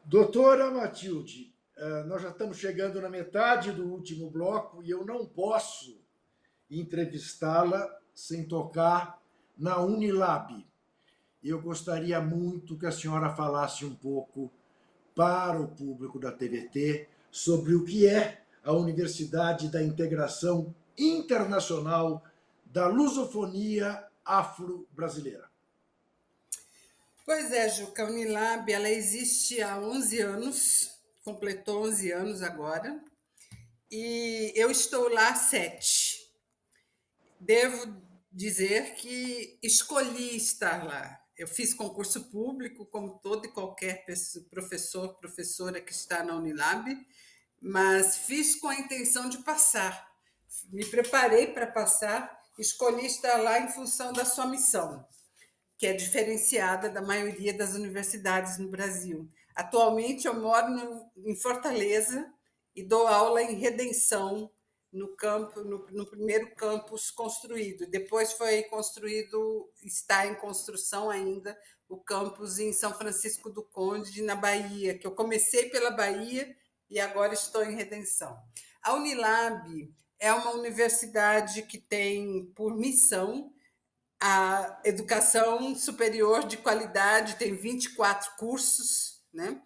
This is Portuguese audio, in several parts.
Doutora Matilde, nós já estamos chegando na metade do último bloco e eu não posso entrevistá-la sem tocar na Unilab. Eu gostaria muito que a senhora falasse um pouco para o público da TVT sobre o que é a Universidade da Integração Internacional da Lusofonia Afro-Brasileira. Pois é, Juca, a Unilab, ela existe há 11 anos, completou 11 anos agora, e eu estou lá há 7. Devo dizer que escolhi estar lá. Eu fiz concurso público, como todo e qualquer professor, professora que está na Unilab, mas fiz com a intenção de passar. Me preparei para passar, escolhi estar lá em função da sua missão, que é diferenciada da maioria das universidades no Brasil. Atualmente, eu moro em Fortaleza e dou aula em Redenção, no primeiro campus construído. Depois foi construído, está em construção ainda, o campus em São Francisco do Conde, na Bahia, que eu comecei pela Bahia e agora estou em Redenção. A Unilab é uma universidade que tem por missão a educação superior de qualidade, tem 24 cursos, né?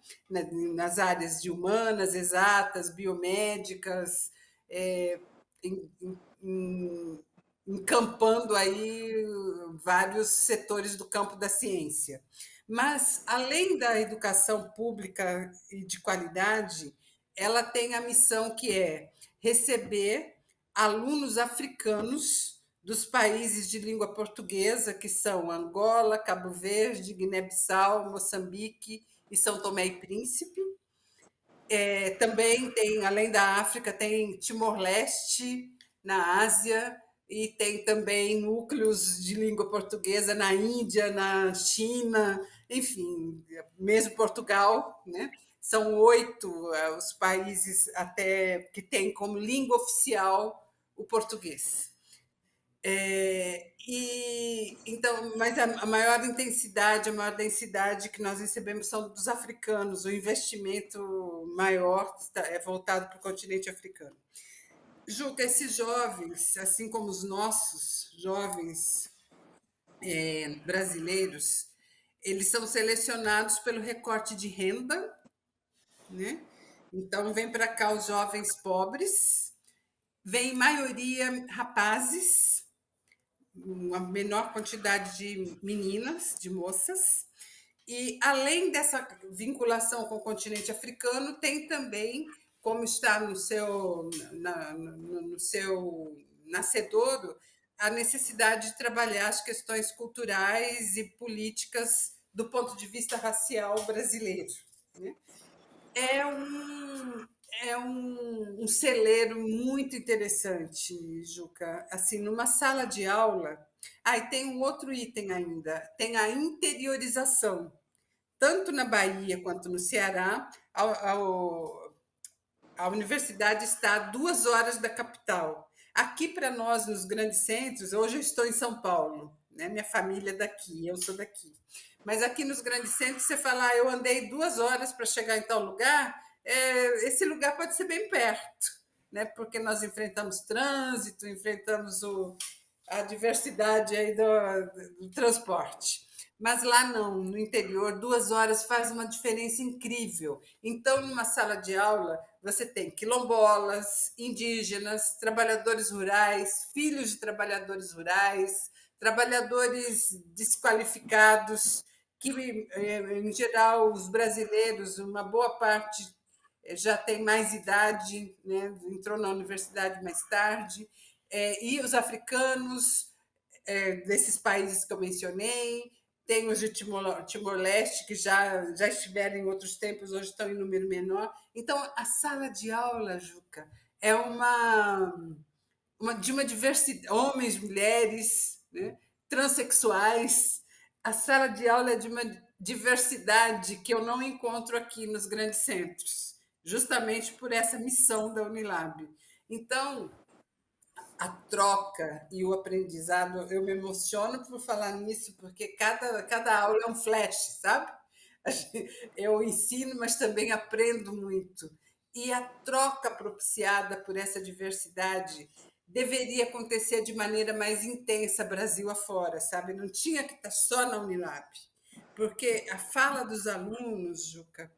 Nas áreas de humanas, exatas, biomédicas, é, encampando aí vários setores do campo da ciência. Mas, além da educação pública e de qualidade, ela tem a missão que é receber alunos africanos dos países de língua portuguesa, que são Angola, Cabo Verde, Guiné-Bissau, Moçambique e São Tomé e Príncipe. Também tem, além da África, tem Timor-Leste, na Ásia, e tem também núcleos de língua portuguesa na Índia, na China, enfim, mesmo Portugal, né? São 8 os países até que têm como língua oficial o português. Então, mas a maior intensidade, a maior densidade que nós recebemos são dos africanos. O investimento maior é voltado para o continente africano. Juca, esses jovens, assim como os nossos jovens brasileiros, eles são selecionados pelo recorte de renda, né? Então, vem para cá os jovens pobres, vem maioria rapazes, uma menor quantidade de meninas, de moças, e além dessa vinculação com o continente africano, tem também, como está no seu nascedouro, a necessidade de trabalhar as questões culturais e políticas do ponto de vista racial brasileiro, né? É um celeiro muito interessante, Juca. Assim, numa sala de aula. Ah, e tem um outro item ainda: tem a interiorização. Tanto na Bahia quanto no Ceará, a universidade está a 2 horas da capital. Aqui, para nós, nos grandes centros, hoje eu estou em São Paulo, né? Minha família é daqui, eu sou daqui. Mas aqui nos grandes centros, você fala, eu andei 2 horas para chegar em tal lugar, esse lugar pode ser bem perto, né? Porque nós enfrentamos trânsito, enfrentamos a diversidade aí do transporte. Mas lá não, no interior, 2 horas faz uma diferença incrível. Então, numa sala de aula, você tem quilombolas, indígenas, trabalhadores rurais, filhos de trabalhadores rurais, trabalhadores desqualificados, que, em geral, os brasileiros, uma boa parte já tem mais idade, né? Entrou na universidade mais tarde, e os africanos desses países que eu mencionei, tem os de Timor-Leste, que já estiveram em outros tempos, hoje estão em número menor. Então, a sala de aula, Juca, é de uma diversidade, homens, mulheres, né, transexuais. A sala de aula é de uma diversidade que eu não encontro aqui nos grandes centros, justamente por essa missão da Unilab. Então, a troca e o aprendizado, eu me emociono por falar nisso, porque cada aula é um flash, sabe? Eu ensino, mas também aprendo muito. E a troca propiciada por essa diversidade deveria acontecer de maneira mais intensa Brasil afora, sabe? Não tinha que estar só na Unilab, porque a fala dos alunos, Juca,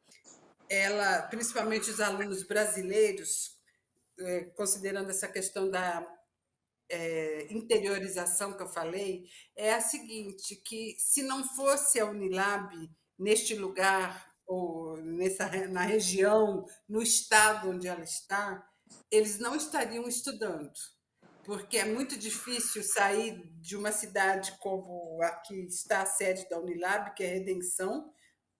ela, principalmente os alunos brasileiros, considerando essa questão da interiorização que eu falei, é a seguinte, que se não fosse a Unilab neste lugar, ou na região, no estado onde ela está, eles não estariam estudando, porque é muito difícil sair de uma cidade como a que está a sede da Unilab, que é Redenção,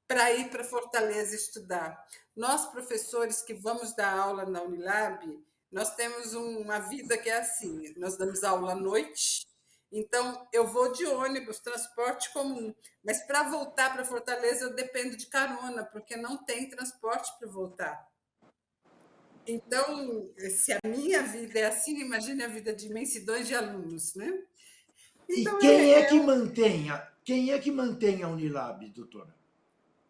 para ir para Fortaleza estudar. Nós, professores que vamos dar aula na Unilab, nós temos uma vida que é assim: nós damos aula à noite, então eu vou de ônibus, transporte comum, mas para voltar para Fortaleza eu dependo de carona, porque não tem transporte para voltar. Então, se a minha vida é assim, imagine a vida de imensidões de alunos, né? E Então, quem é que mantém a Unilab, doutora?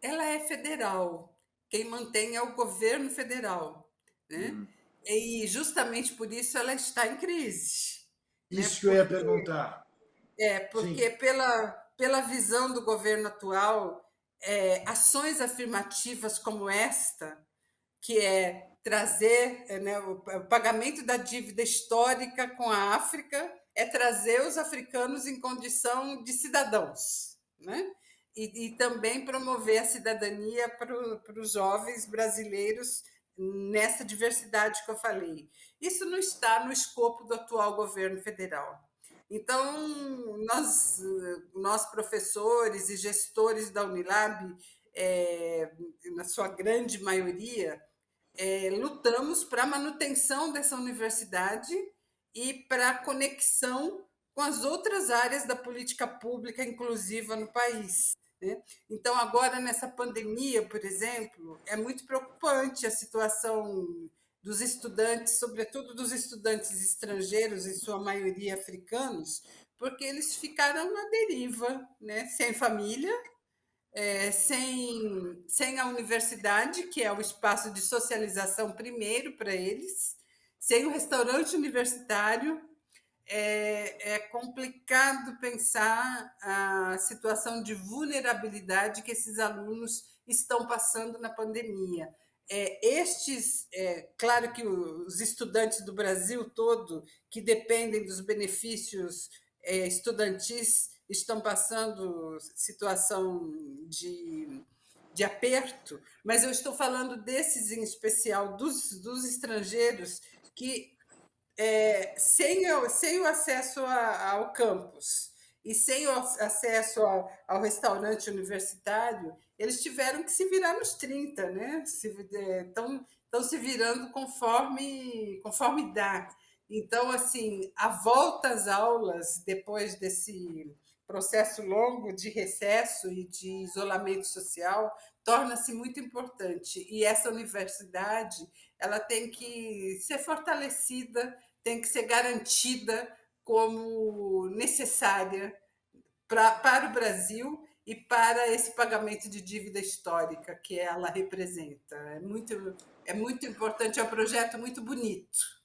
ela é federal. Quem mantém é o governo federal, né? E justamente por isso ela está em crise, né? Isso que eu ia perguntar. Porque Sim. pela visão do governo atual, ações afirmativas como esta, que é trazer, né, o pagamento da dívida histórica com a África, é trazer os africanos em condição de cidadãos, né? E também promover a cidadania para os jovens brasileiros nessa diversidade que eu falei. Isso não está no escopo do atual governo federal. Então, nós professores e gestores da Unilab, na sua grande maioria, lutamos para a manutenção dessa universidade e para a conexão com as outras áreas da política pública inclusiva no país, né? Então, agora, nessa pandemia, por exemplo, é muito preocupante a situação dos estudantes, sobretudo dos estudantes estrangeiros, em sua maioria africanos, porque eles ficaram à deriva, né? Sem família, sem a universidade, que é o espaço de socialização primeiro para eles, sem o restaurante universitário. É complicado pensar a situação de vulnerabilidade que esses alunos estão passando na pandemia. Claro que os estudantes do Brasil todo, que dependem dos benefícios estudantis, estão passando situação de aperto, mas eu estou falando desses em especial, dos estrangeiros que sem o acesso ao campus e sem o acesso ao restaurante universitário, eles tiveram que se virar nos 30, né? Estão se virando conforme dá. Então, assim, a volta às aulas, depois desse processo longo de recesso e de isolamento social, torna-se muito importante. E essa universidade, ela tem que ser fortalecida, tem que ser garantida como necessária para o Brasil e para esse pagamento de dívida histórica que ela representa. É muito importante, é um projeto muito bonito.